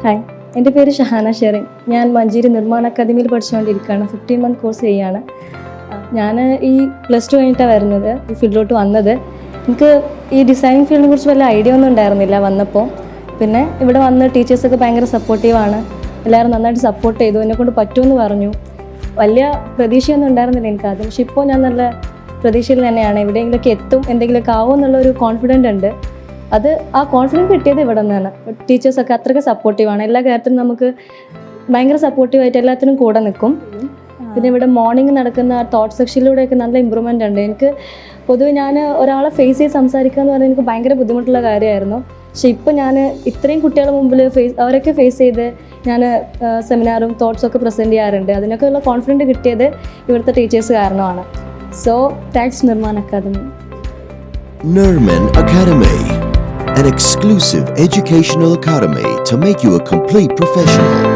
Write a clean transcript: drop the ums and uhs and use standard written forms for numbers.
Hi, എൻ്റെ പേര് ഷഹാന ഷെറിൻ. ഞാൻ മഞ്ചേരി നിർമ്മാൺ അക്കാദമിയിൽ പഠിച്ചുകൊണ്ടിരിക്കുകയാണ്. 15 മന്ത് കോഴ്സ് ചെയ്യാണ്. ഞാൻ ഈ +2 കഴിഞ്ഞിട്ടാണ് വരുന്നത്, ഈ ഫീൽഡിലോട്ട് വന്നത്. എനിക്ക് ഈ ഡിസൈനിങ് ഫീൽഡിനെ കുറിച്ച് വല്ല ഐഡിയ ഒന്നും ഉണ്ടായിരുന്നില്ല വന്നപ്പോൾ. പിന്നെ ഇവിടെ വന്ന് ടീച്ചേഴ്സൊക്കെ ഭയങ്കര സപ്പോർട്ടീവാണ്. എല്ലാവരും നന്നായിട്ട് സപ്പോർട്ട് ചെയ്തു. എന്നെക്കൊണ്ട് പറ്റുമെന്ന് പറഞ്ഞു. വലിയ പ്രതീക്ഷയൊന്നും ഉണ്ടായിരുന്നില്ല എനിക്കാദ്യം. പക്ഷെ ഇപ്പോൾ ഞാൻ നല്ല പ്രതീക്ഷയിൽ തന്നെയാണ്. എവിടെയെങ്കിലുമൊക്കെ എത്തും, എന്തെങ്കിലുമൊക്കെ ആവും എന്നുള്ളൊരു കോൺഫിഡൻ്റ് ഉണ്ട്. അത് ആ കോൺഫിഡൻസ് കിട്ടിയത് ഇവിടെ നിന്നാണ്. ടീച്ചേഴ്സൊക്കെ അത്രയ്ക്ക് സപ്പോർട്ടീവാണ്. എല്ലാ കാര്യത്തിനും നമുക്ക് ഭയങ്കര സപ്പോർട്ടീവായിട്ട് എല്ലാത്തിനും കൂടെ നിൽക്കും. പിന്നെ ഇവിടെ മോർണിംഗ് നടക്കുന്ന തോട്ട് സെക്ഷനിലൂടെയൊക്കെ നല്ല ഇമ്പ്രൂവ്മെൻ്റ് ഉണ്ട്. എനിക്ക് പൊതുവെ ഞാൻ ഒരാളെ ഫേസ് ചെയ്ത് സംസാരിക്കുക എന്ന് പറഞ്ഞാൽ എനിക്ക് ഭയങ്കര ബുദ്ധിമുട്ടുള്ള കാര്യമായിരുന്നു. പക്ഷേ ഇപ്പോൾ ഞാൻ ഇത്രയും കുട്ടികളുടെ മുമ്പിൽ അവരൊക്കെ ഫേസ് ചെയ്ത് ഞാൻ സെമിനാറും തോട്ട്സൊക്കെ പ്രസൻറ്റ് ചെയ്യാറുണ്ട്. അതിനൊക്കെ ഉള്ള കോൺഫിഡൻറ്റ് കിട്ടിയത് ഇവിടുത്തെ ടീച്ചേഴ്സ് കാരണമാണ്. So thanks Nirman Academy. Nirman Academy, an exclusive educational academy to make you a complete professional.